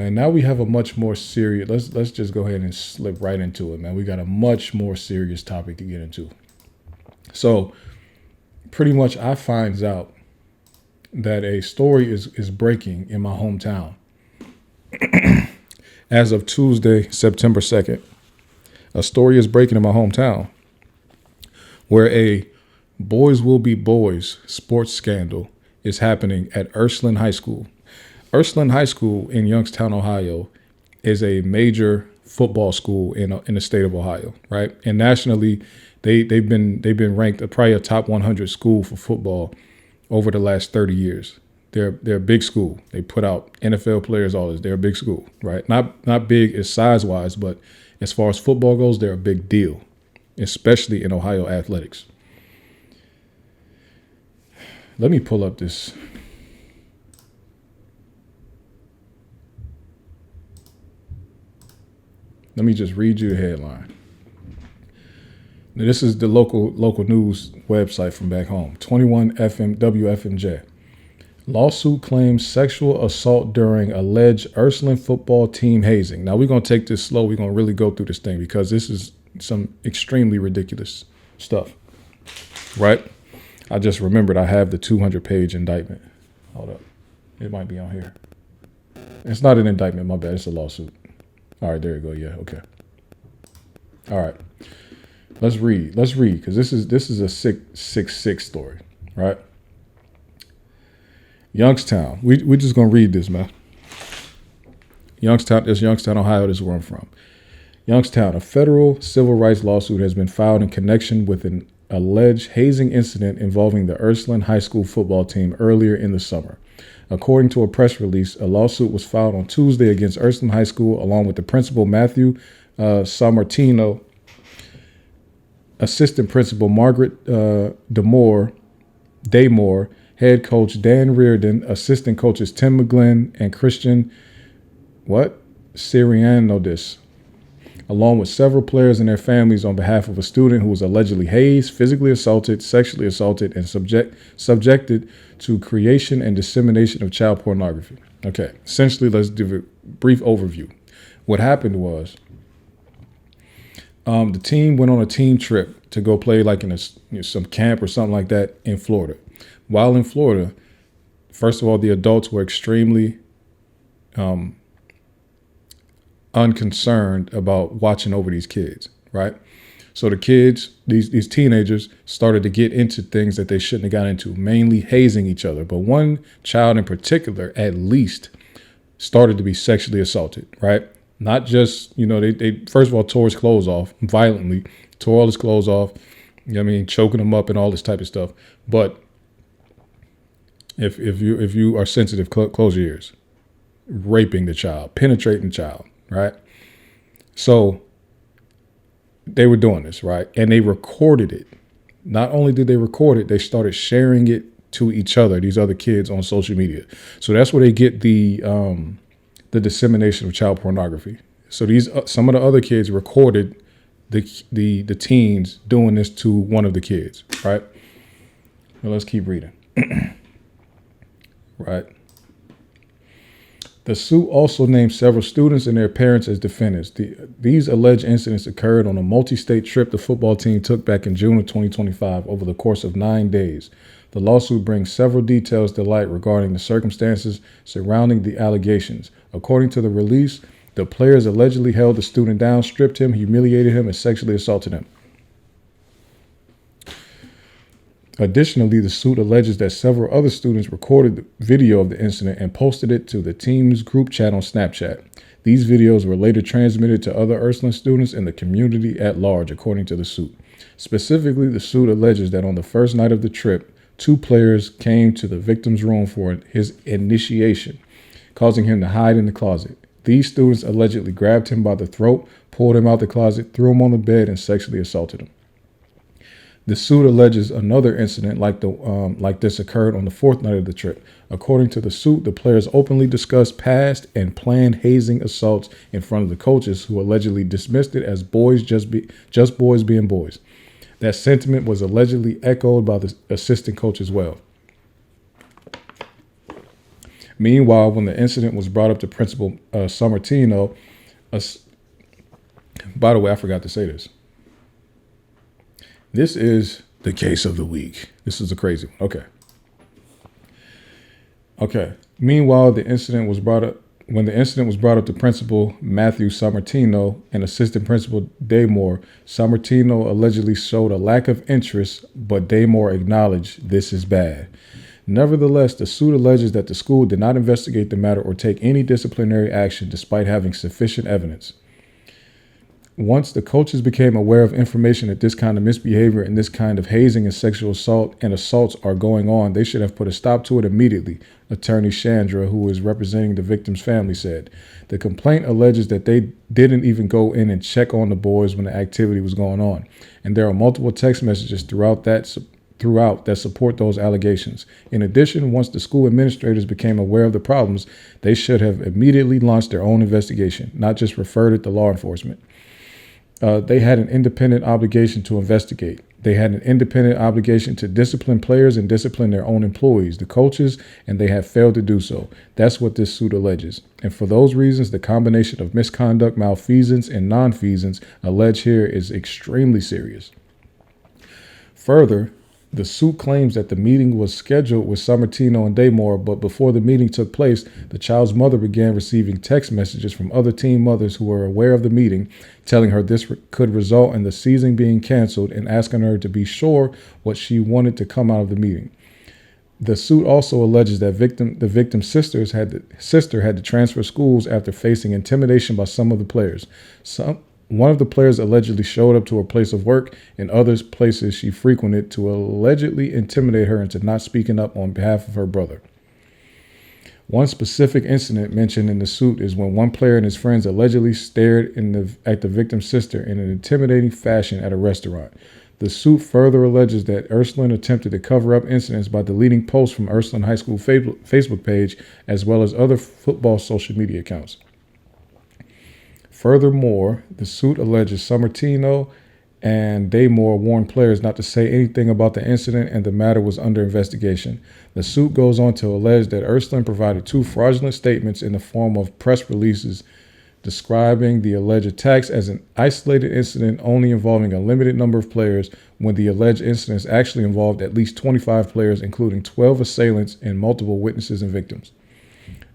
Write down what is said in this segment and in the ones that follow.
And now we have a much more serious. Let's just go ahead and slip right into it, man. We got a much more serious topic to get into. So, pretty much, I finds out that a story is breaking in my hometown as of Tuesday, September 2nd. A story is breaking in my hometown where a boys will be boys sports scandal is happening at Ursuline High School. Ursuline High School in Youngstown, Ohio, is a major football school in the state of Ohio, right? And nationally, they've been ranked probably a top 100 school for football over the last 30 years. They're a big school. They put out NFL players, all this. They're a big school, right? Not big as size wise, but as far as football goes, they're a big deal, especially in Ohio athletics. Let me pull up this. Let me just read you the headline. Now, this is the local news website from back home. 21 FM WFMJ. Lawsuit claims sexual assault during alleged Ursuline football team hazing. Now we're gonna take this slow. We're gonna really go through this thing because this is some extremely ridiculous stuff. Right? I just remembered I have the 200-page indictment. Hold up. It might be on here. It's not an indictment, my bad. It's a lawsuit. All right, there you go. Yeah, okay. All right. Let's read because this is a sick story, right? Youngstown. We're just gonna read this, man. Youngstown, Ohio. This is where I'm from. Youngstown. A federal civil rights lawsuit has been filed in connection with an alleged hazing incident involving the Ursuline High School football team earlier in the summer. According to a press release, a lawsuit was filed on Tuesday against Ursuline High School, along with the principal Matthew Sammartino, assistant principal Margaret Daymore, head coach Dan Reardon, assistant coaches Tim McGlynn and Christian Sirianodis, along with several players and their families on behalf of a student who was allegedly hazed, physically assaulted, sexually assaulted, and subjected to creation and dissemination of child pornography. Okay, essentially, let's give a brief overview. What happened was the team went on a team trip to go play like in some camp or something like that in Florida. While in Florida, first of all, the adults were extremely unconcerned about watching over these kids, right? So the kids, these teenagers, started to get into things that they shouldn't have got into, mainly hazing each other. But one child in particular, at least, started to be sexually assaulted, right? Not just, they first of all tore his clothes off violently, tore all his clothes off, choking him up and all this type of stuff. But if you are sensitive, close your ears. Raping the child, penetrating the child, right? So they were doing this, right? And they recorded it. Not only did they record it, they started sharing it to each other, these other kids on social media. So that's where they get the dissemination of child pornography. So these some of the other kids recorded the teens doing this to one of the kids, right? Well, let's keep reading. Right. The suit also named several students and their parents as defendants. These alleged incidents occurred on a multi-state trip the football team took back in June of 2025 over the course of 9 days. The lawsuit brings several details to light regarding the circumstances surrounding the allegations. According to the release, the players allegedly held the student down, stripped him, humiliated him, and sexually assaulted him. Additionally, the suit alleges that several other students recorded the video of the incident and posted it to the team's group chat on Snapchat. These videos were later transmitted to other Ursuline students and the community at large, according to the suit. Specifically, the suit alleges that on the first night of the trip, 2 players came to the victim's room for his initiation, causing him to hide in the closet. These students allegedly grabbed him by the throat, pulled him out the closet, threw him on the bed, and sexually assaulted him. The suit alleges another incident like this occurred on the 4th night of the trip. According to the suit, the players openly discussed past and planned hazing assaults in front of the coaches, who allegedly dismissed it as boys just boys being boys. That sentiment was allegedly echoed by the assistant coach as well. Meanwhile, when the incident was brought up to Principal Sammartino, by the way, I forgot to say this. This is the case of the week. This is a crazy one. Okay. Meanwhile, when the incident was brought up to Principal Matthew Sammartino and Assistant Principal Daymore, Sammartino allegedly showed a lack of interest, but Daymore acknowledged this is bad. Nevertheless, the suit alleges that the school did not investigate the matter or take any disciplinary action despite having sufficient evidence. Once the coaches became aware of information that this kind of misbehavior and this kind of hazing and sexual assault and assaults are going on, they should have put a stop to it immediately, Attorney Chandra, who is representing the victim's family, said. The complaint alleges that they didn't even go in and check on the boys when the activity was going on, and there are multiple text messages throughout that support those allegations. In addition, once the school administrators became aware of the problems, they should have immediately launched their own investigation, not just referred it to law enforcement. They had an independent obligation to investigate. They had an independent obligation to discipline players and discipline their own employees, the coaches, and they have failed to do so. That's what this suit alleges. And for those reasons, the combination of misconduct, malfeasance, and nonfeasance alleged here is extremely serious. Further, the suit claims that the meeting was scheduled with Sammartino and Daymore, but before the meeting took place, the child's mother began receiving text messages from other teen mothers who were aware of the meeting, telling her this could result in the season being canceled and asking her to be sure what she wanted to come out of the meeting. The suit also alleges that the victim's sister had to transfer schools after facing intimidation by some of the players. One of the players allegedly showed up to her place of work and other places she frequented to allegedly intimidate her into not speaking up on behalf of her brother. One specific incident mentioned in the suit is when one player and his friends allegedly stared at the victim's sister in an intimidating fashion at a restaurant. The suit further alleges that Ursuline attempted to cover up incidents by deleting posts from Ursuline High School Facebook page as well as other football social media accounts. Furthermore, the suit alleges Sammartino and Daymore warned players not to say anything about the incident and the matter was under investigation. The suit goes on to allege that Ursuline provided 2 fraudulent statements in the form of press releases describing the alleged attacks as an isolated incident only involving a limited number of players when the alleged incidents actually involved at least 25 players, including 12 assailants and multiple witnesses and victims.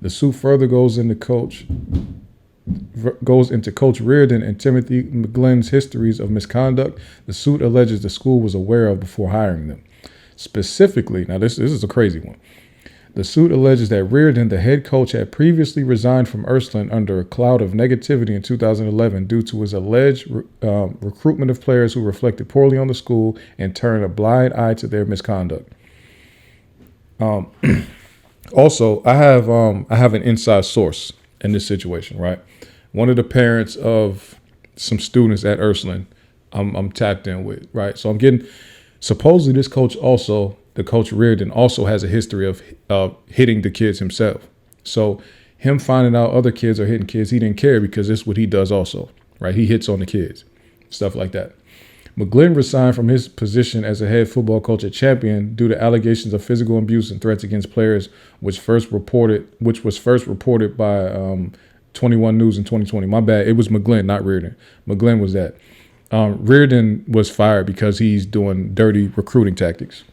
The suit further goes into Coach Reardon and Timothy McGlynn's histories of misconduct the suit alleges the school was aware of before hiring them. Specifically, now this is a crazy one. The suit alleges that Reardon, the head coach, had previously resigned from Ursuline under a cloud of negativity in 2011 due to his alleged recruitment of players who reflected poorly on the school and turned a blind eye to their misconduct. Also, I have an inside source in this situation, right? One of the parents of some students at Ursuline, I'm tapped in with, right? So I'm getting, supposedly this coach also, the coach Reardon also has a history of hitting the kids himself. So him finding out other kids are hitting kids, he didn't care because this is what he does also, right? He hits on the kids, stuff like that. McGlynn resigned from his position as a head football coach at Champion due to allegations of physical abuse and threats against players, which was first reported by 21 News in 2020. My bad. It was McGlynn, not Reardon. McGlynn was that. Reardon was fired because he's doing dirty recruiting tactics.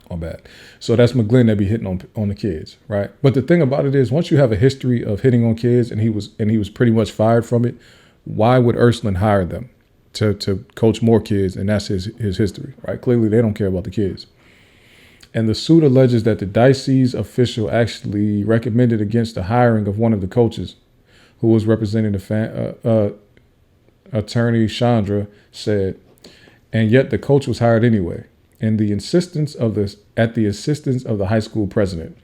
My bad. So that's McGlynn that be hitting on the kids, right? But the thing about it is, once you have a history of hitting on kids and he was pretty much fired from it, why would Ursuline hire them to coach more kids? And that's his history, right? Clearly they don't care about the kids. And the suit alleges that the diocese official actually recommended against the hiring of one of the coaches, who was representing the attorney Chandra said, and yet the coach was hired anyway, and the insistence of the high school president.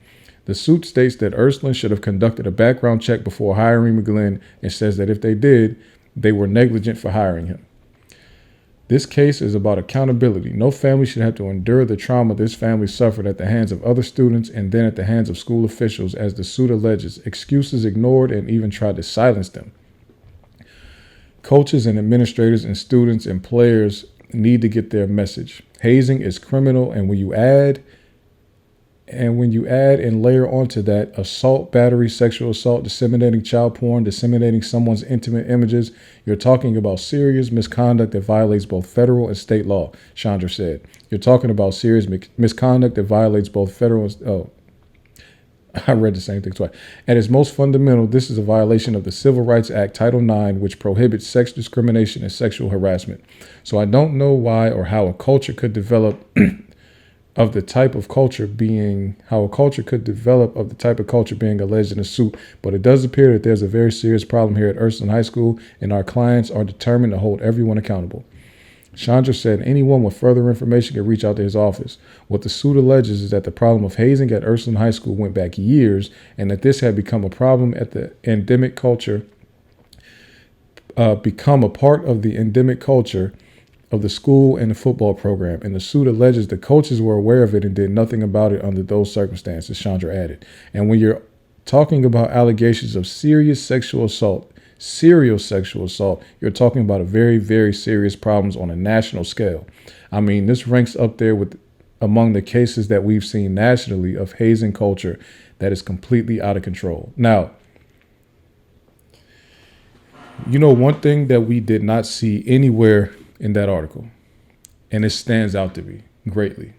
The suit states that Ursuline should have conducted a background check before hiring McGlynn, and says that if they did, they were negligent for hiring him. This case is about accountability. No family should have to endure the trauma this family suffered at the hands of other students and then at the hands of school officials, as the suit alleges, excuses ignored and even tried to silence them. Coaches and administrators and students and players need to get their message. Hazing is criminal, and when you add And when you add and layer onto that assault, battery, sexual assault, disseminating child porn, disseminating someone's intimate images, you're talking about serious misconduct that violates both federal and state law, Chandra said. You're talking about serious misconduct that violates both federal and I read the same thing twice. At its most fundamental, this is a violation of the Civil Rights Act, Title IX, which prohibits sex discrimination and sexual harassment. So I don't know why or how a culture could develop of the type of culture being alleged in a suit, but it does appear that there's a very serious problem here at Ursuline High School, and our clients are determined to hold everyone accountable. Chandra said anyone with further information can reach out to his office. What the suit alleges is that the problem of hazing at Ursuline High School went back years, and that this had become a problem at the endemic culture, become a part of the endemic culture of the school and the football program. And the suit alleges the coaches were aware of it and did nothing about it under those circumstances, Chandra added. And when you're talking about allegations of serious sexual assault, you're talking about a very, very serious problems on a national scale. I mean, this ranks up there with among the cases that we've seen nationally of hazing culture that is completely out of control. Now, you know, one thing that we did not see anywhere in that article, and it stands out to me greatly.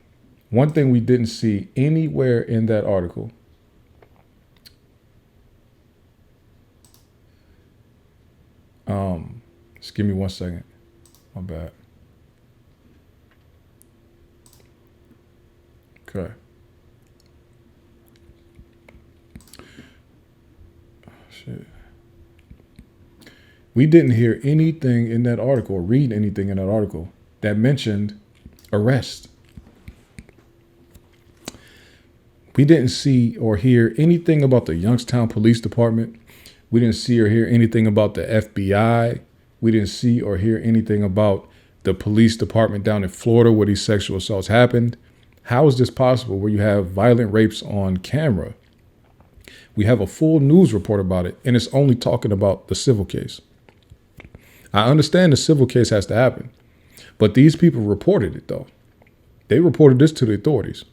One thing we didn't see anywhere in that article just give me 1 second. My bad. Okay. Oh, shit. We didn't hear anything in that article or read anything in that article that mentioned arrest. We didn't see or hear anything about the Youngstown Police Department. We didn't see or hear anything about the FBI. We didn't see or hear anything about the police department down in Florida where these sexual assaults happened. How is this possible where you have violent rapes on camera? We have a full news report about it, and it's only talking about the civil case. I understand the civil case has to happen, but these people reported it, though. They reported this to the authorities.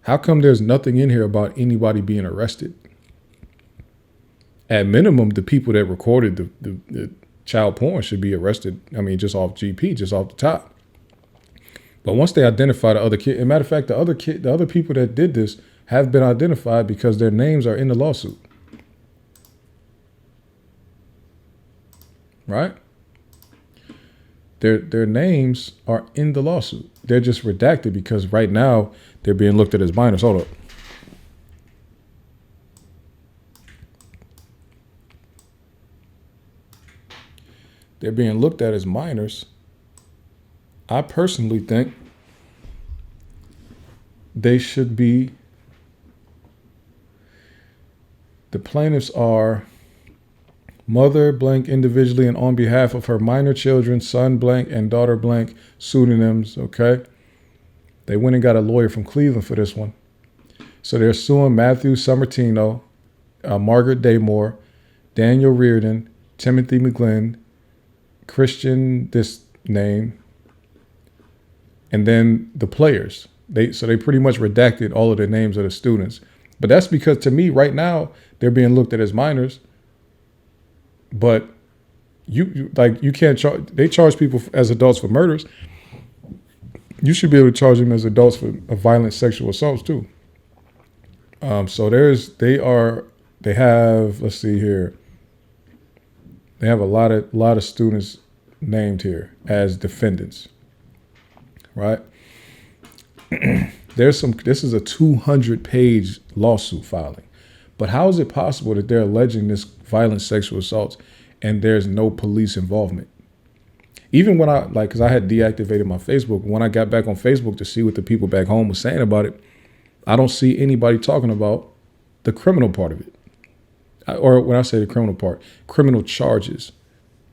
How come there's nothing in here about anybody being arrested? At minimum, the people that recorded the child porn should be arrested. I mean, just off GP, just off the top. But once they identify the other kid, as a matter of fact, the other people that did this have been identified because their names are in the lawsuit. Right? Their names are in the lawsuit. They're just redacted because right now they're being looked at as minors. Hold up. They're being looked at as minors. I personally think they should be, the plaintiffs are mother blank individually and on behalf of her minor children, son blank and daughter blank, pseudonyms, okay? They went and got a lawyer from Cleveland for this one. So they're suing Matthew Sammartino, Margaret Daymore, Daniel Reardon, Timothy McGlynn, Christian, this name, and then the players. They pretty much redacted all of the names of the students. But that's because, to me, right now, they're being looked at as minors. But you can't charge. They charge people as adults for murders. You should be able to charge them as adults for violent sexual assaults too. So they have. Let's see here. They have a lot of students named here as defendants, right? This is a 200-page lawsuit filing. But how is it possible that they're alleging this violent sexual assaults and there's no police involvement? Even when because I had deactivated my Facebook. When I got back on Facebook to see what the people back home were saying about it, I don't see anybody talking about the criminal part of it. Or when I say the criminal part, criminal charges,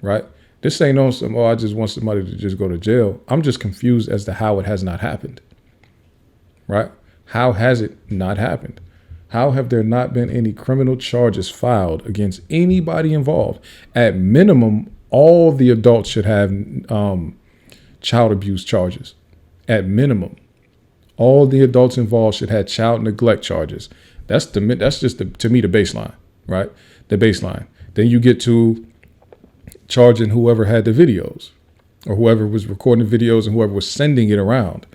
right? This ain't on some, I just want somebody to just go to jail. I'm just confused as to how it has not happened, right? How has it not happened? How have there not been any criminal charges filed against anybody involved? At minimum, all the adults should have child abuse charges. At minimum, All the adults involved should have child neglect charges. That's just to me the baseline, right? The baseline. Then you get to charging whoever had the videos, or whoever was recording the videos, and whoever was sending it around.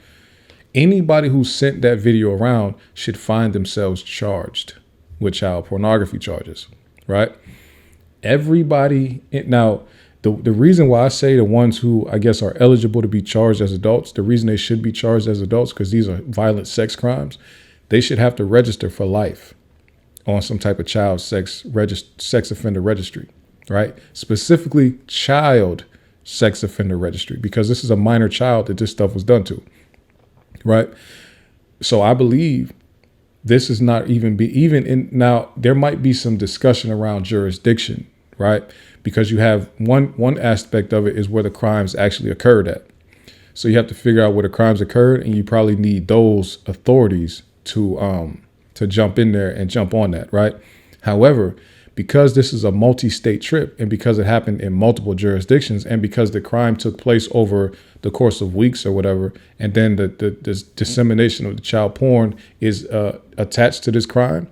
Anybody who sent that video around should find themselves charged with child pornography charges, right? Everybody. Now, the reason why I say the ones who I guess are eligible to be charged as adults, the reason they should be charged as adults, because these are violent sex crimes, they should have to register for life on some type of child sex offender registry, right? Specifically child sex offender registry, because this is a minor child that this stuff was done to, right? So I believe this is not even now there might be some discussion around jurisdiction, right? Because you have one aspect of it is where the crimes actually occurred at. So you have to figure out where the crimes occurred, and you probably need those authorities to jump in there and jump on that, right? However, because this is a multi-state trip, and because it happened in multiple jurisdictions, and because the crime took place over the course of weeks or whatever, and then the dissemination of the child porn is attached to this crime,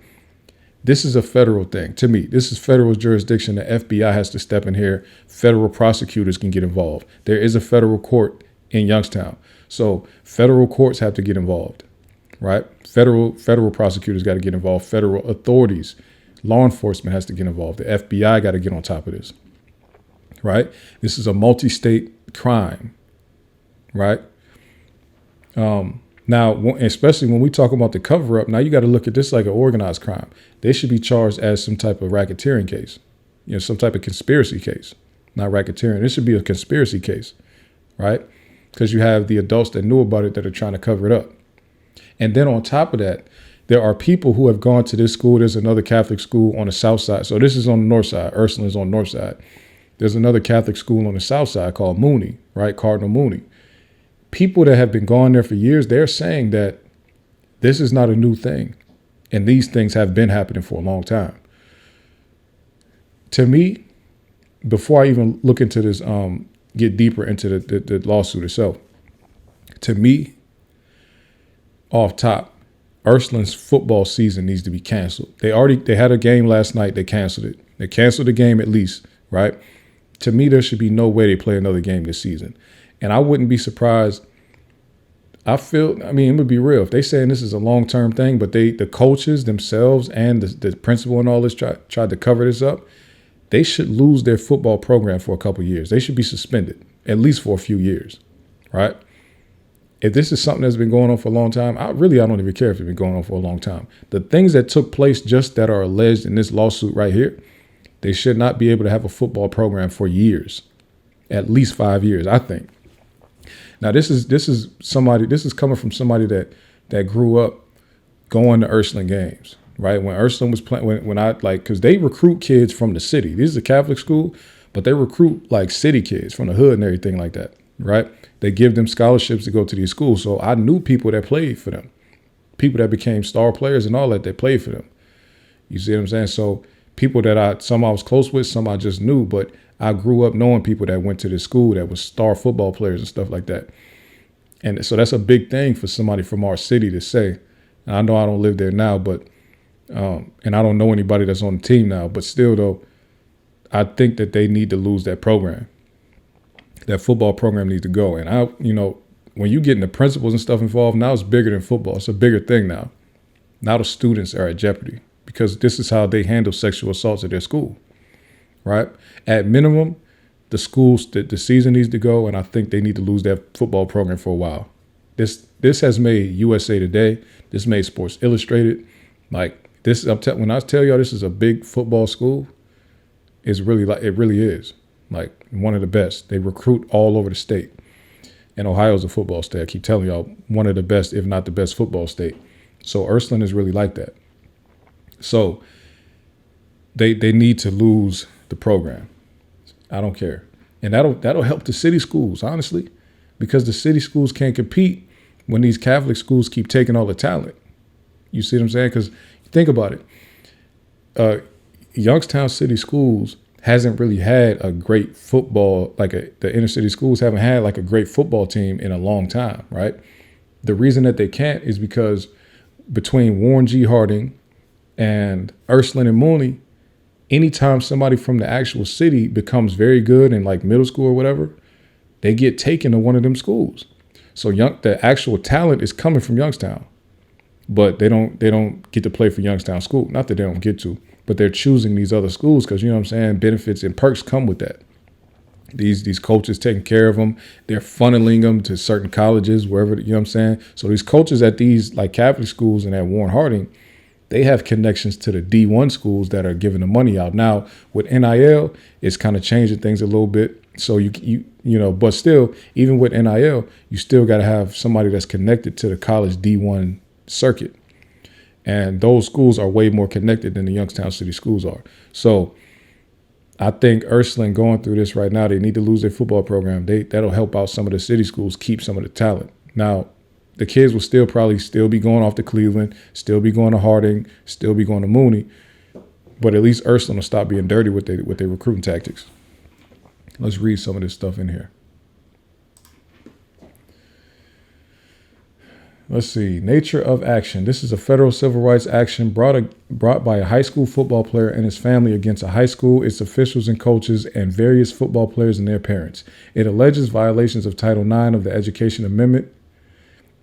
this is a federal thing. To me, this is federal jurisdiction. The FBI has to step in here. Federal prosecutors can get involved. There is a federal court in Youngstown. So federal courts have to get involved, right? Federal prosecutors got to get involved. Federal authorities, law enforcement has to get involved. The FBI got to get on top of this, right? This is a multi-state crime, right? Now, especially when we talk about the cover up, now you got to look at this like an organized crime. They should be charged as some type of racketeering case, some type of conspiracy case, not racketeering. This should be a conspiracy case, right? Because you have the adults that knew about it that are trying to cover it up. And then on top of that, there are people who have gone to this school. There's another Catholic school on the south side. So this is on the north side. Ursuline is on the north side. There's another Catholic school on the south side called Mooney, right? Cardinal Mooney. People that have been going there for years, they're saying that this is not a new thing. And these things have been happening for a long time. To me, before I even look into this, get deeper into the lawsuit itself, to me, off top, Ursuline's football season needs to be canceled. They had a game last night. They canceled it. They canceled the game at least, right? To me, there should be no way they play another game this season. And I wouldn't be surprised. It would be real if they saying this is a long-term thing, but the coaches themselves and the principal and all this tried to cover this up. They should lose their football program for a couple of years. They should be suspended at least for a few years, right? If this is something that's been going on for a long time, I don't even care if it's been going on for a long time. The things that took place just that are alleged in this lawsuit right here, they should not be able to have a football program for years, at least 5 years, I think. Now, this is coming from somebody that grew up going to Ursuline games, right? When Ursuline was playing, because they recruit kids from the city. This is a Catholic school, but they recruit like city kids from the hood and everything like that, right? They give them scholarships to go to these schools. So I knew people that played for them, people that became star players and all that played for them. You see what I'm saying? So people that some I was close with, some I just knew, but I grew up knowing people that went to this school that was star football players and stuff like that. And so that's a big thing for somebody from our city to say. And I know I don't live there now, but and I don't know anybody that's on the team now, but still though, I think that they need to lose that program. That football program needs to go. And when you get in the principals and stuff involved, now it's bigger than football. It's a bigger thing now. Now the students are at jeopardy because this is how they handle sexual assaults at their school. Right? At minimum, the season needs to go, and I think they need to lose their football program for a while. This has made USA Today. This made Sports Illustrated. Like this, when I tell y'all this is a big football school, it really is like one of the best. They recruit all over the state, and Ohio's a football state. I keep telling y'all, one of the best, if not the best, football state. So Ursuline is really like that. So they need to lose the program. I don't care. And that'll help the city schools, honestly, because the city schools can't compete when these Catholic schools keep taking all the talent. You see what I'm saying? Because think about it. Youngstown City Schools hasn't really had a great football, the inner city schools haven't had like a great football team in a long time, right? The reason that they can't is because between Warren G. Harding and Ursuline and Mooney, anytime somebody from the actual city becomes very good in like middle school or whatever, they get taken to one of them schools. So the actual talent is coming from Youngstown, but they don't get to play for Youngstown School. Not that they don't get to, but they're choosing these other schools because, you know what I'm saying, benefits and perks come with that. These coaches taking care of them. They're funneling them to certain colleges, wherever, you know what I'm saying? So these coaches at these like Catholic schools and at Warren Harding, they have connections to the D1 schools that are giving the money out. Now with NIL, it's kind of changing things a little bit. So you know, but still, even with NIL, you still got to have somebody that's connected to the college D1 circuit. And those schools are way more connected than the Youngstown City schools are. So I think Ursuline going through this right now, they need to lose their football program. That'll help out some of the city schools, keep some of the talent. Now, the kids will probably be going off to Cleveland, still be going to Harding, still be going to Mooney. But at least Ursuline will stop being dirty with their recruiting tactics. Let's read some of this stuff in here. Let's see. Nature of action. This is a federal civil rights action brought by a high school football player and his family against a high school, its officials and coaches, and various football players and their parents. It alleges violations of Title IX of the Education Amendment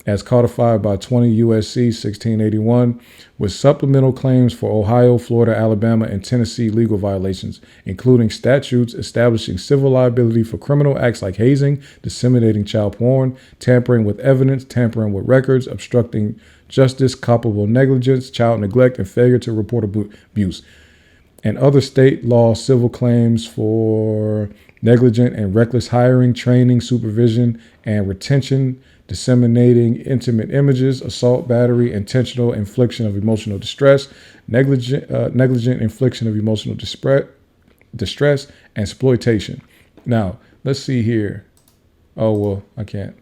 as codified by 20 U.S.C. 1681, with supplemental claims for Ohio, Florida, Alabama, and Tennessee legal violations, including statutes establishing civil liability for criminal acts like hazing, disseminating child porn, tampering with evidence, tampering with records, obstructing justice, culpable negligence, child neglect, and failure to report abuse, and other state law civil claims for negligent and reckless hiring, training, supervision, and retention, disseminating intimate images, assault, battery, intentional infliction of emotional distress, negligent infliction of emotional distress, and exploitation. Now, let's see here. Oh, well, I can't.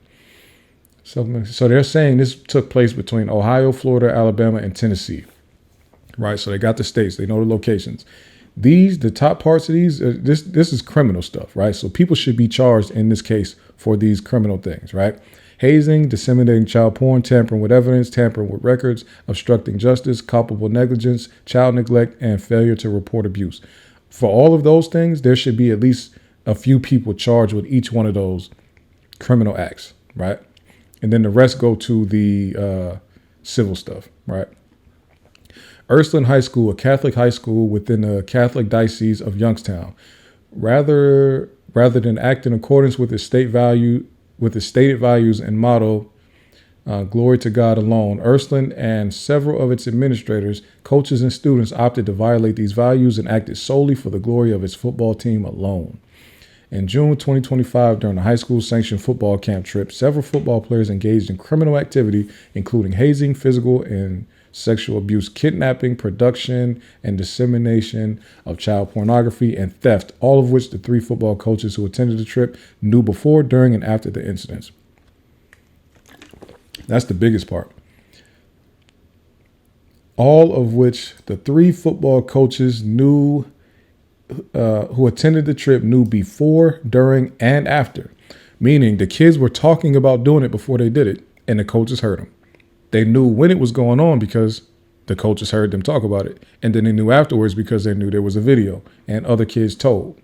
So they're saying this took place between Ohio, Florida, Alabama, and Tennessee. Right? So they got the states. They know the locations. The top parts of these, this is criminal stuff, right? So people should be charged in this case for these criminal things, right? Hazing, disseminating child porn, tampering with evidence, tampering with records, obstructing justice, culpable negligence, child neglect, and failure to report abuse. For all of those things, there should be at least a few people charged with each one of those criminal acts, right? And then the rest go to the civil stuff, right? Ursuline High School, a Catholic high school within the Catholic Diocese of Youngstown, rather than act in accordance with its stated values and motto, glory to God alone, Ursuline and several of its administrators, coaches, and students opted to violate these values and acted solely for the glory of its football team alone. In June 2025, during a high school sanctioned football camp trip, several football players engaged in criminal activity, including hazing, physical and sexual abuse, kidnapping, production, and dissemination of child pornography, and theft, all of which the three football coaches who attended the trip knew before, during, and after the incidents. That's the biggest part. All of which the three football coaches knew, who attended the trip knew before, during, and after. Meaning the kids were talking about doing it before they did it, and the coaches heard them. They knew when it was going on because the coaches heard them talk about it. And then they knew afterwards because they knew there was a video and other kids told.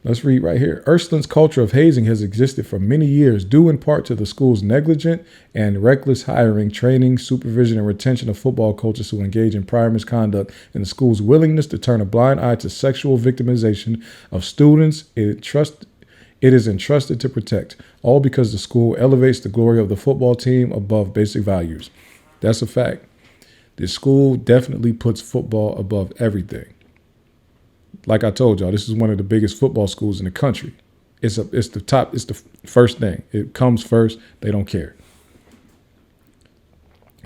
Let's read right here. Ursuline's culture of hazing has existed for many years, due in part to the school's negligent and reckless hiring, training, supervision, and retention of football coaches who engage in prior misconduct, and the school's willingness to turn a blind eye to sexual victimization of students it is entrusted to protect, all because the school elevates the glory of the football team above basic values. That's a fact. The school definitely puts football above everything. Like I told y'all, this is one of the biggest football schools in the country. It's the first thing. It comes first. They don't care.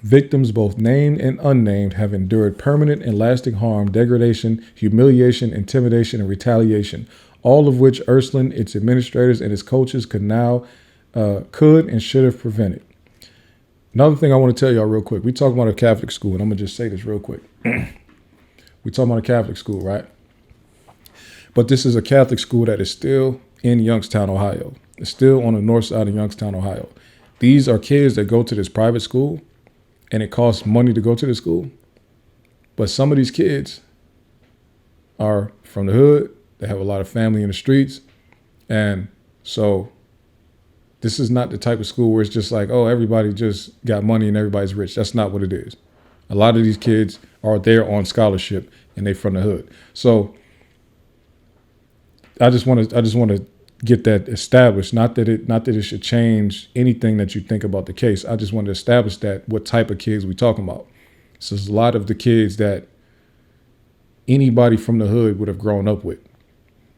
Victims, both named and unnamed, have endured permanent and lasting harm, degradation, humiliation, intimidation, and retaliation, all of which Ursuline, its administrators, and its coaches could and should have prevented. Another thing I want to tell y'all real quick. We talking about a Catholic school, and I'm going to just say this real quick. We talking about a Catholic school, right? But this is a Catholic school that is still in Youngstown, Ohio. It's still on the north side of Youngstown, Ohio. These are kids that go to this private school, and it costs money to go to the school. But some of these kids are from the hood. They have a lot of family in the streets. And so this is not the type of school where it's just like, oh, everybody just got money and everybody's rich. That's not what it is. A lot of these kids are there on scholarship and they from the hood. So I just want to get that established. Not that it should change anything that you think about the case. I just want to establish that what type of kids we talking about. So there's a lot of the kids that anybody from the hood would have grown up with,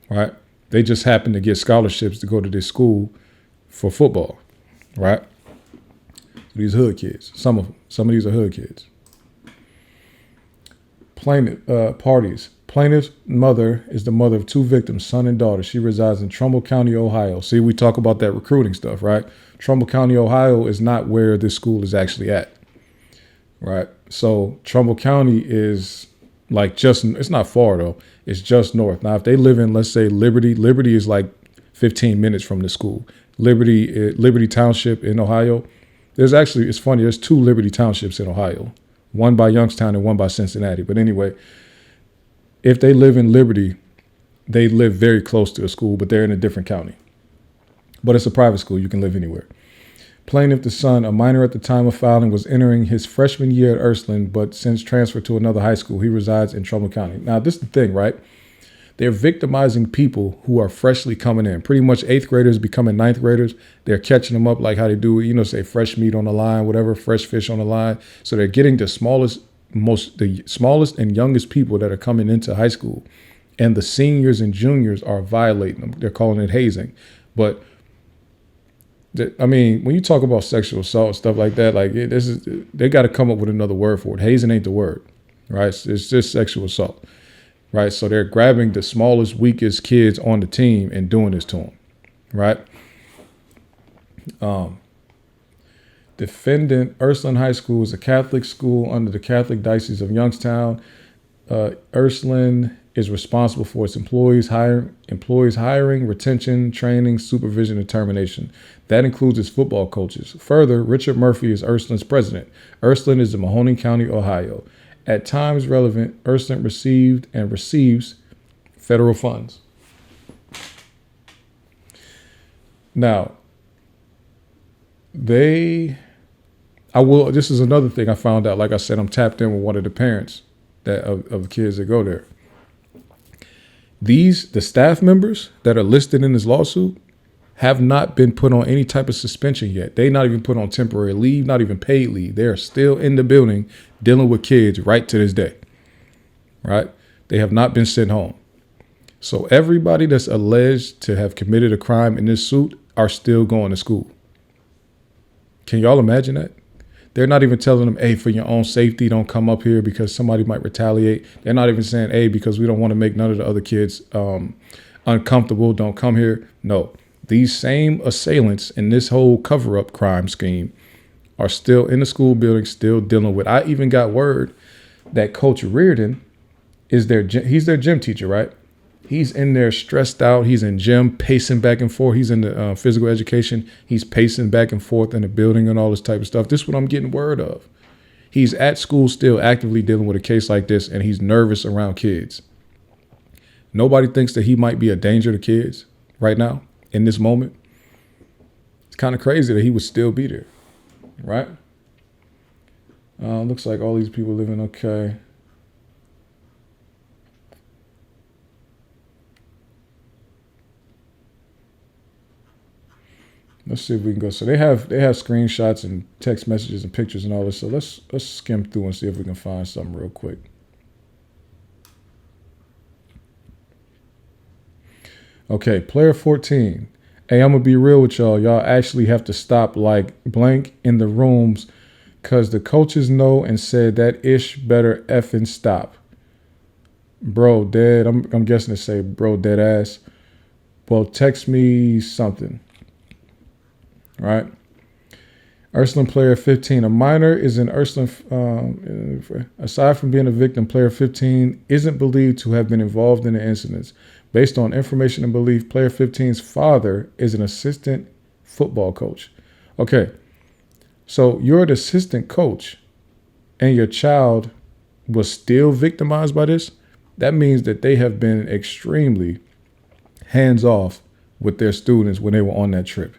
right? They just happen to get scholarships to go to this school for football, right? These hood kids, some of these are hood kids. Parties. Plaintiff's mother is the mother of two victims, son and daughter. She resides in Trumbull County, Ohio. See, we talk about that recruiting stuff, right? Trumbull County, Ohio is not where this school is actually at, right? So Trumbull County is like it's not far though. It's just north. Now, if they live in, let's say Liberty is like 15 minutes from the school. Liberty Township in Ohio. It's funny. There's two Liberty Townships in Ohio, one by Youngstown and one by Cincinnati. But anyway, if they live in Liberty, they live very close to a school, but they're in a different county. But it's a private school. You can live anywhere. Plaintiff, the son, a minor at the time of filing, was entering his freshman year at Ursuline, but since transferred to another high school, he resides in Trumbull County. Now, this is the thing, right? They're victimizing people who are freshly coming in. Pretty much 8th graders becoming 9th graders. They're catching them up like how they do, say fresh meat on the line, whatever, fresh fish on the line. So they're getting the smallest and youngest people that are coming into high school. And the seniors and juniors are violating them. They're calling it hazing. But when you talk about sexual assault and stuff like that, they got to come up with another word for it. Hazing ain't the word, right? It's just sexual assault, right? So they're grabbing the smallest, weakest kids on the team and doing this to them, right? Defendant, Ursuline High School is a Catholic school under the Catholic Diocese of Youngstown. Ursuline is responsible for its employees hiring, retention, training, supervision, and termination. That includes its football coaches. Further, Richard Murphy is Ursuline's president. Ursuline is in Mahoning County, Ohio. At times relevant, Ursuline received and receives federal funds. Now, this is another thing I found out. Like I said, I'm tapped in with one of the parents of the kids that go there. The staff members that are listed in this lawsuit have not been put on any type of suspension yet. They not even put on temporary leave, not even paid leave. They're still in the building dealing with kids right to this day, right? They have not been sent home. So everybody that's alleged to have committed a crime in this suit are still going to school. Can y'all imagine that? They're not even telling them, hey, for your own safety, don't come up here because somebody might retaliate. They're not even saying, hey, because we don't want to make none of the other kids uncomfortable, don't come here. No, these same assailants in this whole cover-up crime scheme are still in the school building, still dealing with. I even got word that Coach Reardon he's their gym teacher, right? He's in there stressed out. He's in gym, pacing back and forth. He's in the physical education. He's pacing back and forth in the building and all this type of stuff. This is what I'm getting word of. He's at school still actively dealing with a case like this, and he's nervous around kids. Nobody thinks that he might be a danger to kids right now in this moment. It's kind of crazy that he would still be there, right? Looks like all these people living okay. Let's see if we can go. So they have screenshots and text messages and pictures and all this. So let's skim through and see if we can find something real quick. Okay, player 14. Hey, I'm gonna be real with y'all. Y'all actually have to stop like blank in the rooms because the coaches know and said that ish better effing stop. Bro, dead. I'm guessing to say bro, dead ass. Well, text me something. Right. Ursuline player 15. A minor is in Ursuline. Aside from being a victim, player 15 isn't believed to have been involved in the incidents. Based on information and belief, player 15's father is an assistant football coach. Okay. So you're an assistant coach and your child was still victimized by this. That means that they have been extremely hands off with their students when they were on that trip.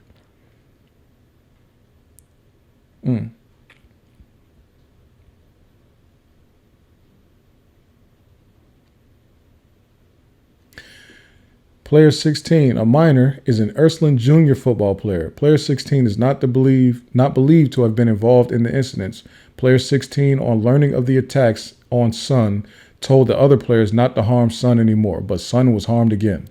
Player 16, a minor, is an Ursuline junior football player. Player 16 is not believed to have been involved in the incidents. Player 16, on learning of the attacks on Son, told the other players not to harm Son anymore, but Son was harmed again.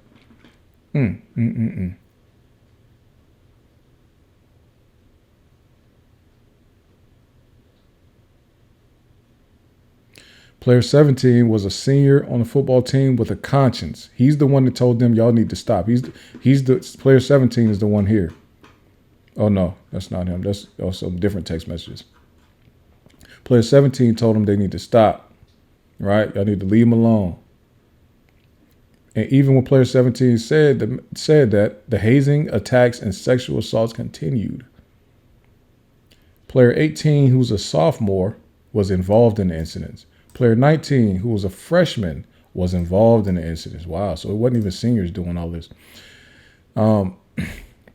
Player 17 was a senior on the football team with a conscience. He's the one that told them y'all need to stop. He's the player 17 is the one here. Oh no, that's not him. That's also different text messages. Player 17 told them they need to stop. Right? Y'all need to leave him alone. And even when player 17 said that the hazing, attacks, and sexual assaults continued. Player 18, who's a sophomore, was involved in the incidents. Player 19, who was a freshman, was involved in the incidents. Wow, so it wasn't even seniors doing all this.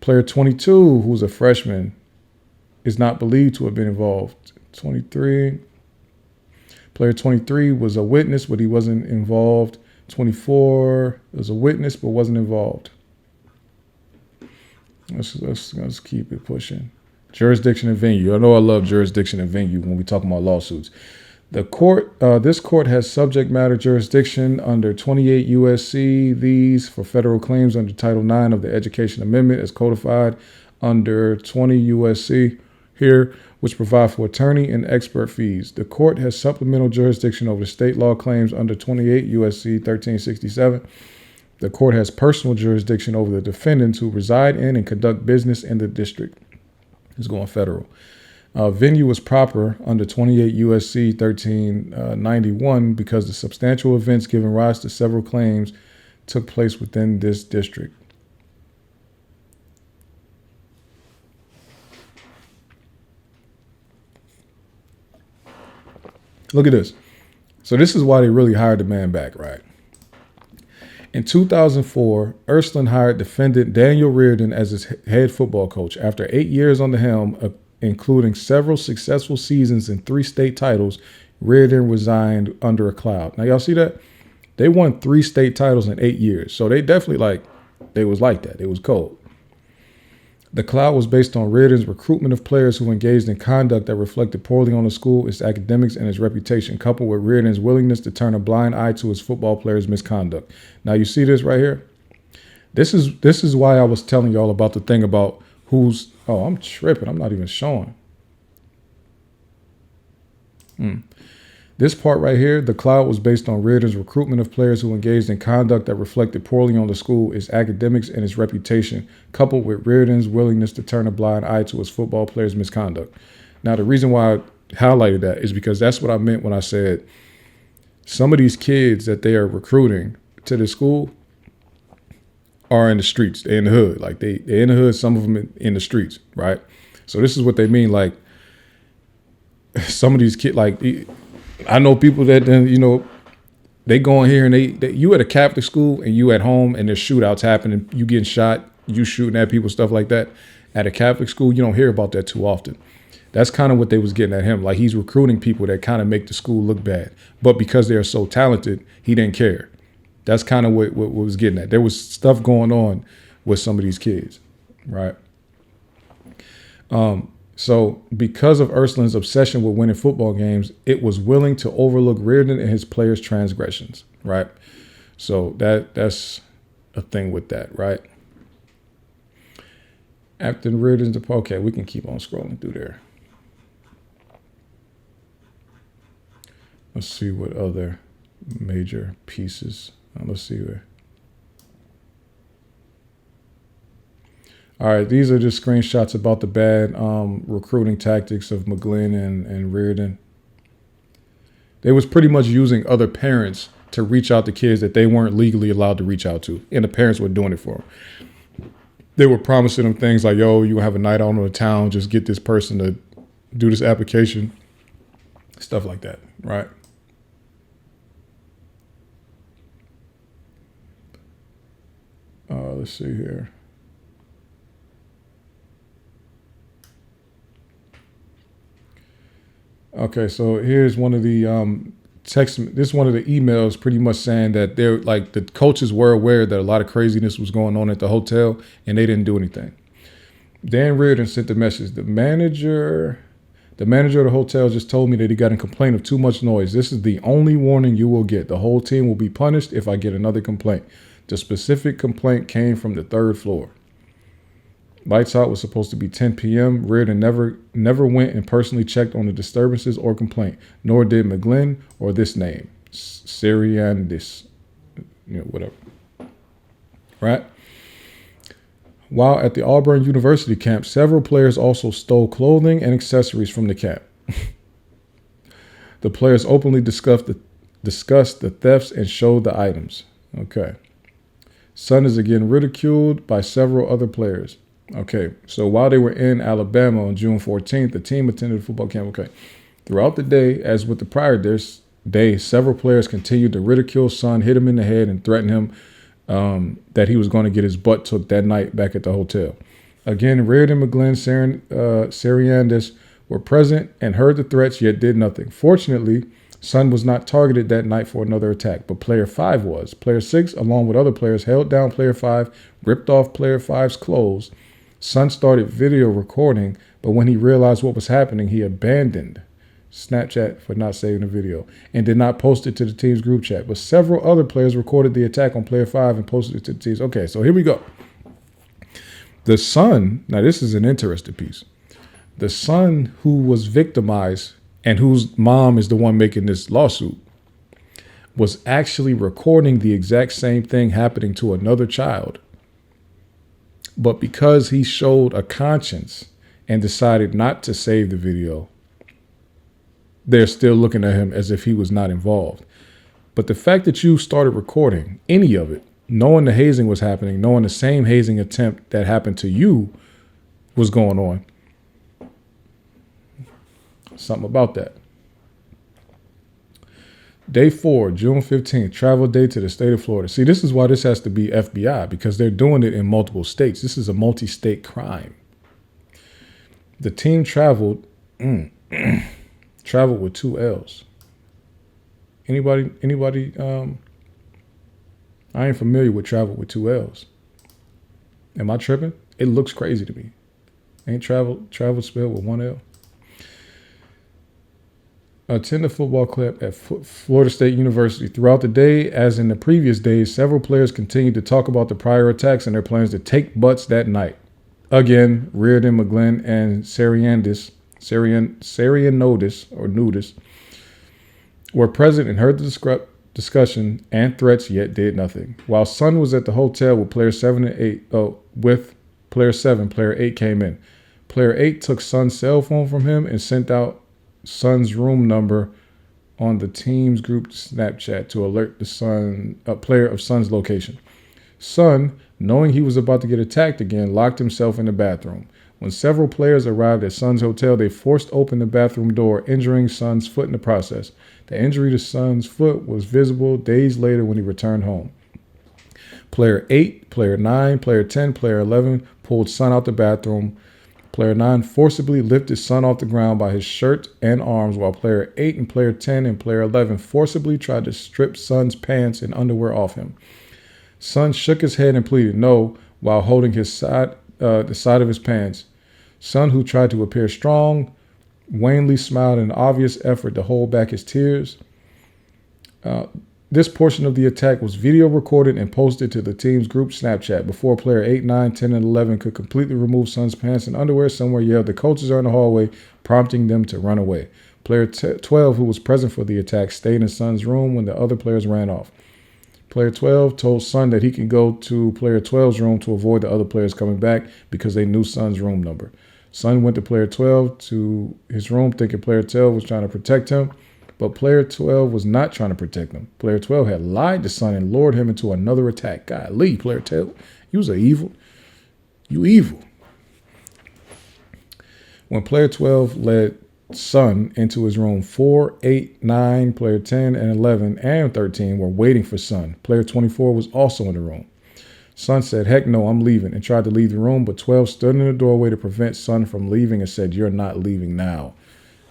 Player 22, who was a freshman, is not believed to have been involved. 23. Player 23 was a witness, but he wasn't involved. 24 was a witness, but wasn't involved. Let's keep it pushing. Jurisdiction and venue. I know I love jurisdiction and venue when we talk about lawsuits. This court has subject matter jurisdiction under 28 U.S.C. These for federal claims under Title IX of the Education Amendment as codified under 20 U.S.C. here, which provide for attorney and expert fees. The court has supplemental jurisdiction over state law claims under 28 U.S.C. 1367. The court has personal jurisdiction over the defendants who reside in and conduct business in the district. It's going federal. Venue was proper under 28 U.S.C. 1391 because the substantial events giving rise to several claims took place within this district. Look at this. So this is why they really hired the man back, right? In 2004, Ursuline hired defendant Daniel Reardon as his head football coach. After 8 years on the helm, including several successful seasons and 3 state titles, Reardon resigned under a cloud. Now, y'all see that? They won 3 state titles in 8 years. So they definitely they was like that. It was cold. The cloud was based on Reardon's recruitment of players who engaged in conduct that reflected poorly on the school, its academics, and its reputation, coupled with Reardon's willingness to turn a blind eye to his football players' misconduct. Now, you see this right here? This is why I was telling y'all about the thing about who's... Oh, I'm tripping. I'm not even showing. This part right here, the cloud was based on Reardon's recruitment of players who engaged in conduct that reflected poorly on the school, its academics, and its reputation, coupled with Reardon's willingness to turn a blind eye to his football players' misconduct. Now, the reason why I highlighted that is because that's what I meant when I said some of these kids that they are recruiting to the school are in the streets. They're in the hood. Like they're in the hood, some of them in the streets, right? So this is what they mean. Like some of these kids, like I know people that, they go in here and you at a Catholic school and you at home and there's shootouts happening, you getting shot, you shooting at people, stuff like that. At a Catholic school, you don't hear about that too often. That's kind of what they was getting at him. Like he's recruiting people that kind of make the school look bad. But because they're so talented, he didn't care. That's kind of what was getting at. There was stuff going on with some of these kids, right? So because of Ursuline's obsession with winning football games, it was willing to overlook Reardon and his players' transgressions, right? So that's a thing with that, right? After Reardon's okay, we can keep on scrolling through there. Let's see what other major pieces. Let's see where. All right, these are just screenshots about the bad recruiting tactics of McGlynn and Reardon. They was pretty much using other parents to reach out to kids that they weren't legally allowed to reach out to, and the parents were doing it for them. They were promising them things like, yo, you have a night out on the town, just get this person to do this application, stuff like that, right? Let's see here. Okay, so here's one of the text. This is one of the emails, pretty much saying that they're like the coaches were aware that a lot of craziness was going on at the hotel, and they didn't do anything. Dan Reardon sent the message. The manager of the hotel just told me that he got a complaint of too much noise. This is the only warning you will get. The whole team will be punished if I get another complaint. The specific complaint came from the 3rd floor. Lights out was supposed to be 10 p.m. Reardon never went and personally checked on the disturbances or complaint, nor did McGlynn or this name, Siriandis, whatever. Right? While at the Auburn University camp, several players also stole clothing and accessories from the camp. The players openly discussed the thefts and showed the items. Okay. Sun is again ridiculed by several other players. Okay, so while they were in Alabama on June 14th, the team attended a football camp. Okay, throughout the day, as with the prior day, several players continued to ridicule Sun, hit him in the head, and threaten him that he was going to get his butt took that night back at the hotel. Again, Reardon, McGlynn, Siriandis were present and heard the threats, yet did nothing. Fortunately, Sun was not targeted that night for another attack, but Player 5 was. Player 6, along with other players, held down Player 5, ripped off Player 5's clothes. Sun started video recording, but when he realized what was happening, he abandoned Snapchat for not saving the video and did not post it to the team's group chat. But several other players recorded the attack on Player 5 and posted it to the teams. Okay, so here we go. The Sun, now this is an interesting piece. The Sun who was victimized and whose mom is the one making this lawsuit was actually recording the exact same thing happening to another child. But because he showed a conscience and decided not to save the video, they're still looking at him as if he was not involved. But the fact that you started recording any of it, knowing the hazing was happening, knowing the same hazing attempt that happened to you was going on, something about that. Day 4, June 15th, travel day to the state of Florida. See, this is why this has to be FBI, because they're doing it in multiple states. This is a multi-state crime. The team traveled with 2 L's. Anybody, I ain't familiar with travel with 2 L's. Am I tripping? It looks crazy to me. Ain't travel spelled with 1 L? Attend a football camp at Florida State University. Throughout the day, as in the previous days, several players continued to talk about the prior attacks and their plans to take butts that night. Again, Reardon, McGlynn, and Siriandis were present and heard the discussion and threats, yet did nothing. While Sun was at the hotel with Player 7 and 8, with Player 7, Player 8 came in. Player 8 took Sun's cell phone from him and sent out Sun's room number on the team's group Snapchat to alert the player of Sun's location. Sun, knowing he was about to get attacked again, locked himself in the bathroom. When several players arrived at Sun's hotel, they forced open the bathroom door, injuring Sun's foot in the process. The injury to Sun's foot was visible days later when he returned home. Player 8, Player 9, Player 10, Player 11 pulled Sun out the bathroom. Player 9 forcibly lifted Sun off the ground by his shirt and arms, while Player 8 and Player 10 and Player 11 forcibly tried to strip Sun's pants and underwear off him. Sun shook his head and pleaded no while holding the side of his pants. Sun, who tried to appear strong, wanly smiled in an obvious effort to hold back his tears. This portion of the attack was video recorded and posted to the team's group Snapchat. Before Player 8, 9, 10, and 11 could completely remove Sun's pants and underwear, somewhere yelled, "The coaches are in the hallway," prompting them to run away. Player 12, who was present for the attack, stayed in Sun's room when the other players ran off. Player 12 told Sun that he could go to Player 12's room to avoid the other players coming back because they knew Sun's room number. Sun went to Player 12 to his room thinking Player 12 was trying to protect him. But Player 12 was not trying to protect him. Player 12 had lied to Sun and lured him into another attack. Golly, Player 12, you was evil. You evil. When Player 12 led son into his room. 4, 8, 9, player 10, and 11, and 13 were waiting for son. Player 24 was also in the room. Son said, heck no, I'm leaving, and tried to leave the room, but 12 stood in the doorway to prevent son from leaving and said, you're not leaving now.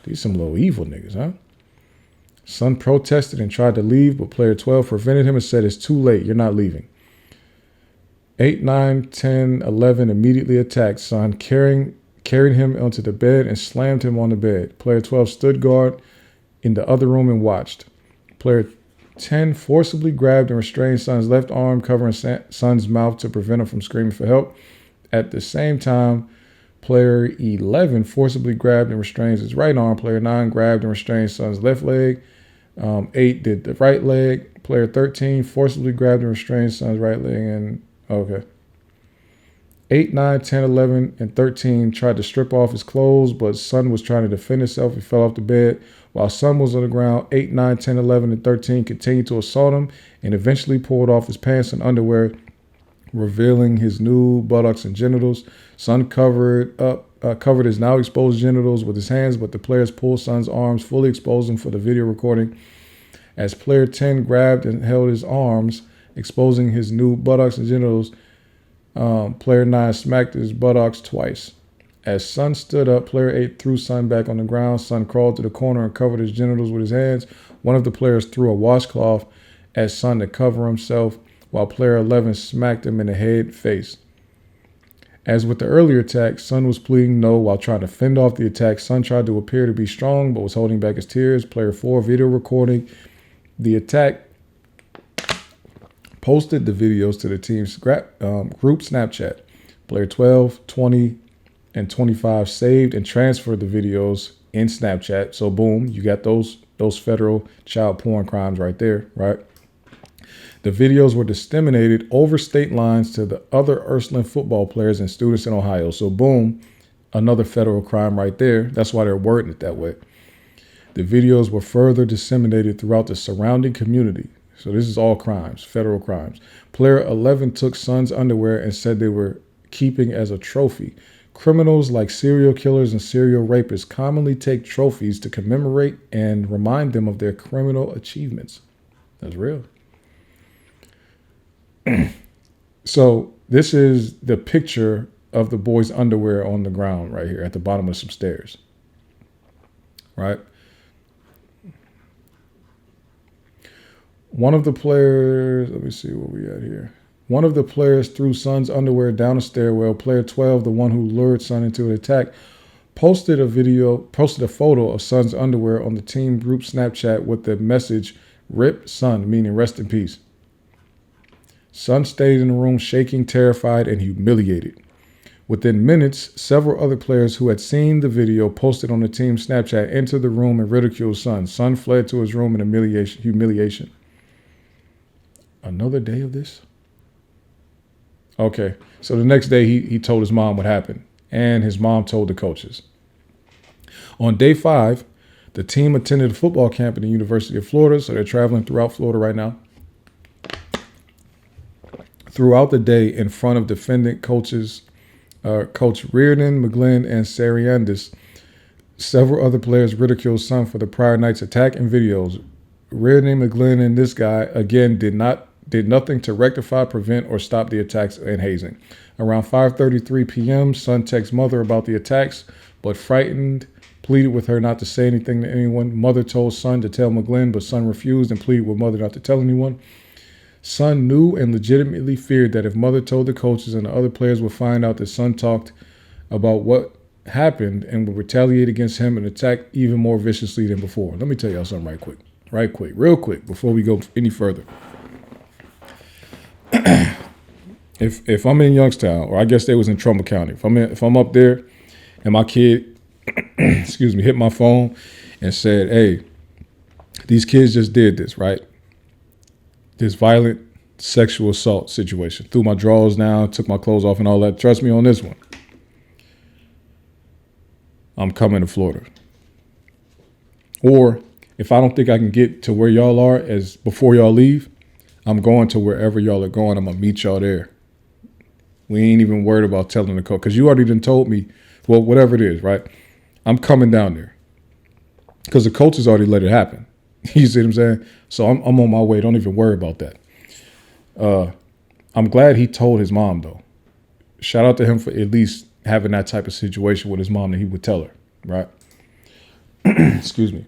These some little evil niggas, huh? Son protested and tried to leave, but player 12 prevented him and said, it's too late, you're not leaving. 8, 9, 10, 11 immediately attacked son, carried him onto the bed and slammed him on the bed. Player 12 stood guard in the other room and watched. Player 10 forcibly grabbed and restrained son's left arm, covering son's mouth to prevent him from screaming for help. At the same time, player 11 forcibly grabbed and restrained his right arm. Player 9 grabbed and restrained son's left leg. 8 did the right leg. Player 13 forcibly grabbed and restrained son's right leg. And okay. 8, 9, 10, 11, and 13 tried to strip off his clothes, but son was trying to defend himself. He fell off the bed. While son was on the ground, 8, 9, 10, 11, and 13 continued to assault him and eventually pulled off his pants and underwear, revealing his nude buttocks and genitals. Son covered his now exposed genitals with his hands, but the players pulled son's arms, fully exposed him for the video recording. As player 10 grabbed and held his arms, exposing his nude buttocks and genitals, player 9 smacked his buttocks twice. As son stood up, player 8 threw son back on the ground. Son crawled to the corner and covered his genitals with his hands. One of the players threw a washcloth at son to cover himself, while player 11 smacked him in the head face. As with the earlier attack, son was pleading no while trying to fend off the attack. Son tried to appear to be strong, but was holding back his tears. Player 4 video recording the attack posted the videos to the team's group Snapchat. Player 12, 20, and 25 saved and transferred the videos in Snapchat. So boom, you got those federal child porn crimes right there, right? The videos were disseminated over state lines to the other Ursuline football players and students in Ohio. So boom, another federal crime right there. That's why they're wording it that way. The videos were further disseminated throughout the surrounding community. So this is all crimes, federal crimes. Player 11 took son's underwear and said they were keeping as a trophy. Criminals like serial killers and serial rapists commonly take trophies to commemorate and remind them of their criminal achievements. That's real. So this is the picture of the boy's underwear on the ground right here at the bottom of some stairs. Right? One of the players, let me see where we at here. One of the players threw son's underwear down a stairwell. Player 12, the one who lured son into an attack, posted a photo of son's underwear on the team group Snapchat with the message, "Rip son," meaning rest in peace. Son stayed in the room shaking, terrified, and humiliated. Within minutes, several other players who had seen the video posted on the team Snapchat entered the room and ridiculed son. Son fled to his room in humiliation. Another day of this? Okay, so the next day he told his mom what happened, and his mom told the coaches. On day 5, the team attended a football camp at the University of Florida, so they're traveling throughout Florida right now. Throughout the day, in front of defendant coaches, Coach Reardon, McGlynn, and Sariandis, several other players ridiculed son for the prior night's attack in videos. Reardon, McGlynn, and this guy, again, did nothing to rectify, prevent, or stop the attacks and hazing. Around 5:33 p.m., son texted mother about the attacks, but frightened, pleaded with her not to say anything to anyone. Mother told son to tell McGlynn, but son refused and pleaded with mother not to tell anyone. Son knew and legitimately feared that if mother told the coaches and the other players would find out that son talked about what happened and would retaliate against him and attack even more viciously than before. Let me tell y'all something real quick, before we go any further. If I'm in Youngstown, or I guess they was in Trumbull County, if I'm up there and my kid, hit my phone and said, hey, these kids just did this, right? This violent sexual assault situation. Threw my drawers down, took my clothes off and all that. Trust me on this one. I'm coming to Florida. Or if I don't think I can get to where y'all are as before y'all leave, I'm going to wherever y'all are going. I'm going to meet y'all there. We ain't even worried about telling the coach. Because you already done told me, well, whatever it is, right? I'm coming down there. because the coaches already let it happen. You see what I'm saying? So I'm on my way. Don't even worry about that. I'm glad he told his mom, though. Shout out to him for at least having that type of situation with his mom that he would tell her, right? Excuse me.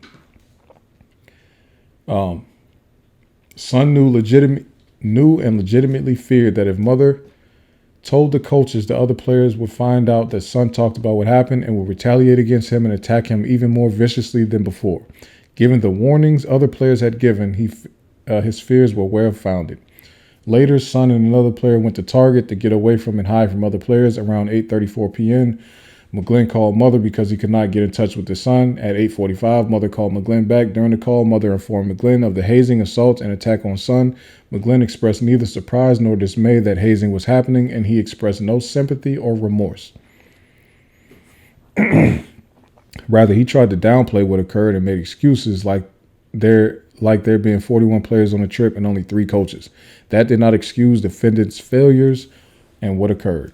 Son knew and legitimately feared that if mother told the coaches, the other players would find out that son talked about what happened and would retaliate against him and attack him even more viciously than before. Given the warnings other players had given, his fears were well founded. Later, son and another player went to Target to get away from and hide from other players. Around 8:34 p.m., McGlynn called mother because he could not get in touch with his son. At 8:45, mother called McGlynn back. During the call, mother informed McGlynn of the hazing, assault, and attack on son. McGlynn expressed neither surprise nor dismay that hazing was happening, and he expressed no sympathy or remorse. Rather, he tried to downplay what occurred and made excuses like there being 41 players on the trip and only 3 coaches. That did not excuse defendants' failures and what occurred.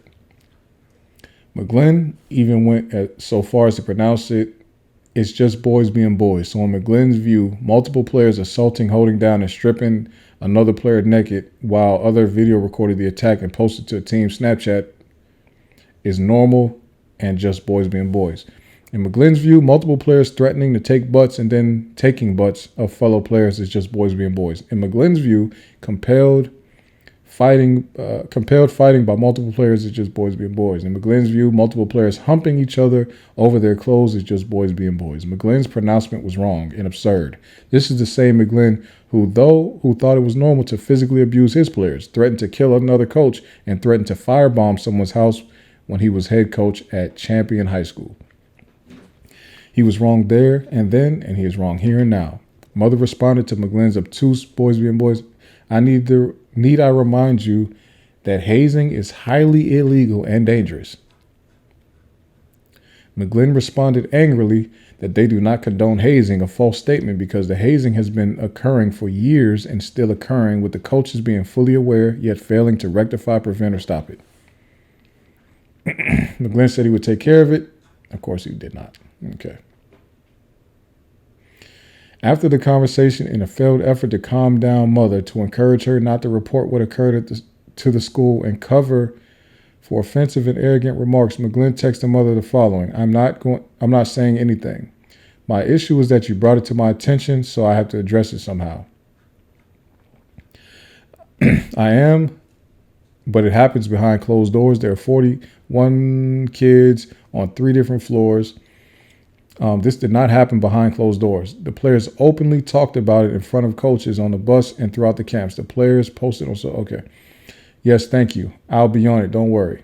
McGlynn even went so far as to pronounce it's just boys being boys. So in McGlynn's view, multiple players assaulting, holding down, and stripping another player naked while other video recorded the attack and posted to a team Snapchat is normal and just boys being boys. In McGlynn's view, multiple players threatening to take butts and then taking butts of fellow players is just boys being boys. In McGlynn's view, compelled fighting by multiple players is just boys being boys. In McGlynn's view, multiple players humping each other over their clothes is just boys being boys. McGlynn's pronouncement was wrong and absurd. This is the same McGlynn who thought it was normal to physically abuse his players, threatened to kill another coach, and threatened to firebomb someone's house when he was head coach at Champion High School. He was wrong there and then, and he is wrong here and now. Mother responded to McGlynn's obtuse boys being boys. Need I remind you that hazing is highly illegal and dangerous? McGlynn responded angrily that they do not condone hazing, a false statement because the hazing has been occurring for years and still occurring, with the coaches being fully aware yet failing to rectify, prevent, or stop it. McGlynn said he would take care of it. Of course, he did not. Okay. After the conversation, in a failed effort to calm down mother, to encourage her not to report what occurred to the school and cover for offensive and arrogant remarks, McGlynn texted mother the following: I'm not saying anything. My issue is that you brought it to my attention, so I have to address it somehow. I am, but it happens behind closed doors. There are 41 kids on 3 different floors. This did not happen behind closed doors. The players openly talked about it in front of coaches on the bus and throughout the camps. The players posted on okay. Yes, thank you. I'll be on it. Don't worry.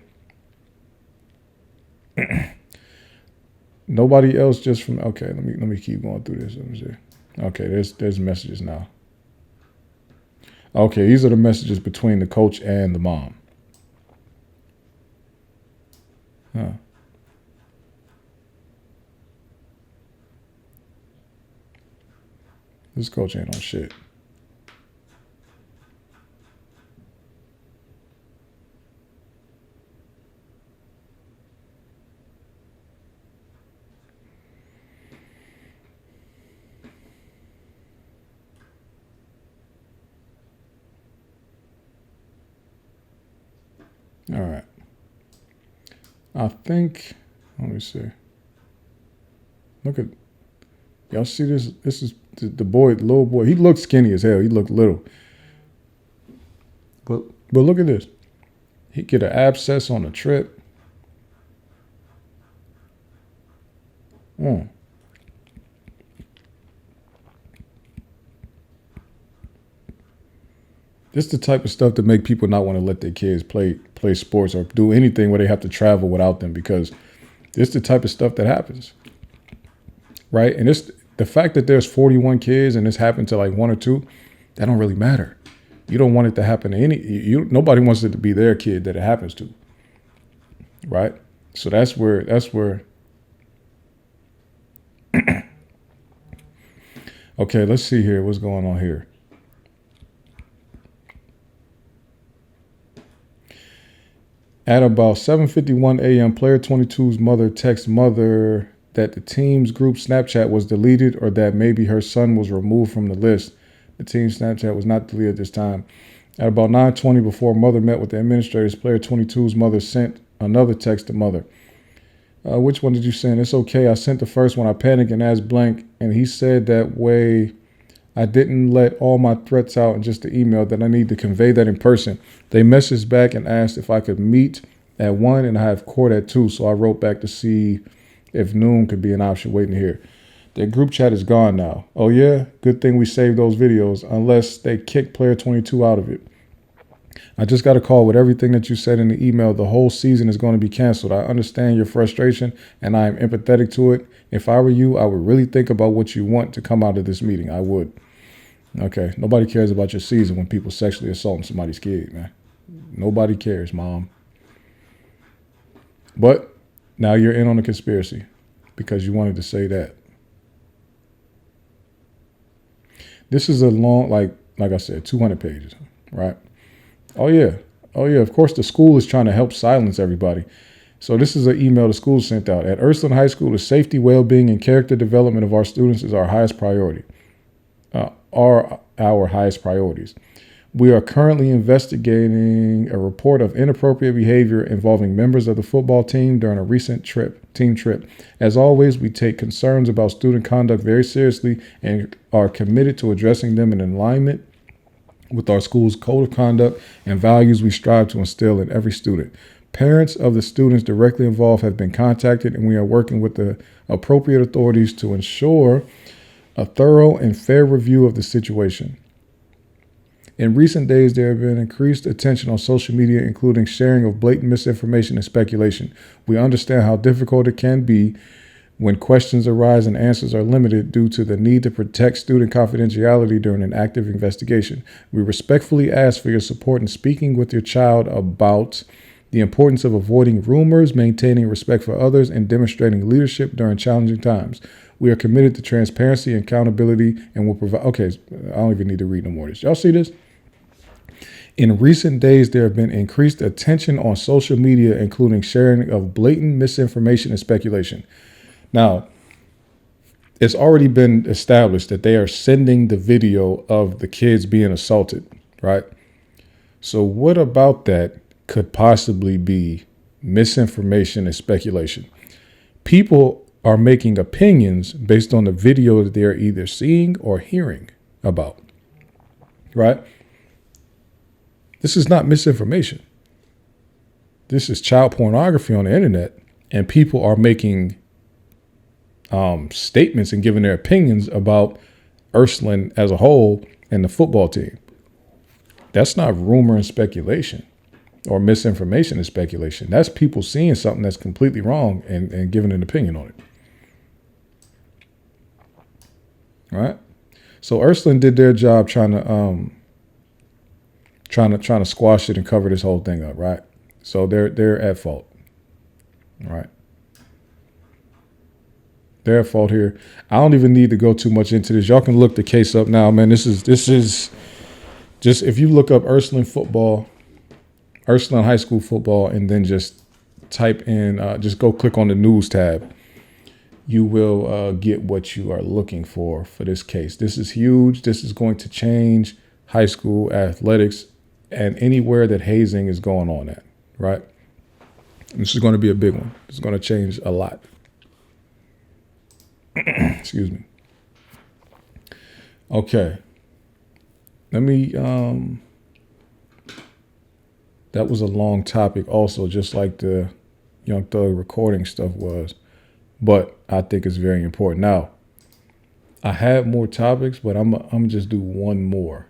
Nobody else just from okay, let me keep going through this. Let me see. Okay, there's messages now. Okay, these are the messages between the coach and the mom. Huh. This coach ain't on shit. All right. I think, let me see. Look at, y'all see this? This is the little boy. He looked skinny as hell. He looked little. But look at this. He get an abscess on a trip. This is the type of stuff that make people not want to let their kids play sports or do anything where they have to travel without them, because this is the type of stuff that happens. Right? And the fact that there's 41 kids and this happened to like 1 or 2, that don't really matter. You don't want it to happen to nobody wants it to be their kid that it happens to. Right? So that's where okay, let's see here. What's going on here? At about 7:51 a.m., player 22's mother texts mother that the team's group Snapchat was deleted or that maybe her son was removed from the list. The team's Snapchat was not deleted this time. At about 9:20, before mother met with the administrators, player 22's mother sent another text to mother. Which one did you send? It's okay. I sent the first one. I panicked and asked blank, and he said that way I didn't let all my threats out in just the email, that I need to convey that in person. They messaged back and asked if I could meet at 1 and I have court at 2. So I wrote back to see if noon could be an option. Waiting to hear. Their group chat is gone now. Oh yeah? Good thing we saved those videos, unless they kick player 22 out of it. I just got a call with everything that you said in the email. The whole season is going to be canceled. I understand your frustration and I am empathetic to it. If I were you, I would really think about what you want to come out of this meeting. I would. Okay. Nobody cares about your season when people sexually assaulting somebody's kid, man. Nobody cares, Mom. But now you're in on the conspiracy because you wanted to say that. This is a long, like I said, 200 pages, right? Oh, yeah. Of course, the school is trying to help silence everybody. So this is an email the school sent out. At Ursuline High School, the safety, well-being, and character development of our students is our highest priority. Are our highest priorities. We are currently investigating a report of inappropriate behavior involving members of the football team during a recent team trip. As always, we take concerns about student conduct very seriously and are committed to addressing them in alignment with our school's code of conduct and values we strive to instill in every student. Parents of the students directly involved have been contacted, and we are working with the appropriate authorities to ensure a thorough and fair review of the situation. In recent days, there have been increased attention on social media, including sharing of blatant misinformation and speculation. We understand how difficult it can be when questions arise and answers are limited due to the need to protect student confidentiality during an active investigation. We respectfully ask for your support in speaking with your child about the importance of avoiding rumors, maintaining respect for others, and demonstrating leadership during challenging times. We are committed to transparency and accountability and will provide. Okay, I don't even need to read no more of this. Y'all see this? In recent days, there have been increased attention on social media, including sharing of blatant misinformation and speculation. Now, it's already been established that they are sending the video of the kids being assaulted, right? So what about that could possibly be misinformation and speculation? People are making opinions based on the video that they're either seeing or hearing about, right? This is not misinformation. This is child pornography on the internet, and people are making statements and giving their opinions about Ursuline as a whole and the football team. That's not rumor and speculation or misinformation and speculation. That's people seeing something that's completely wrong and giving an opinion on it. All right. So Ursuline did their job trying to squash it and cover this whole thing up, right? So they're at fault. All right. They're at fault here. I don't even need to go too much into this. Y'all can look the case up now, man. This is just, if you look up Ursuline High School football, and then just type in, just go click on the news tab, you will get what you are looking for this case. This is huge. This is going to change high school athletics and anywhere that hazing is going on at, right? This is going to be a big one. It's going to change a lot. Excuse me. Okay. Let me, that was a long topic also, just like the Young Thug recording stuff was, but I think it's very important. Now, I had more topics, but I'm just do one more,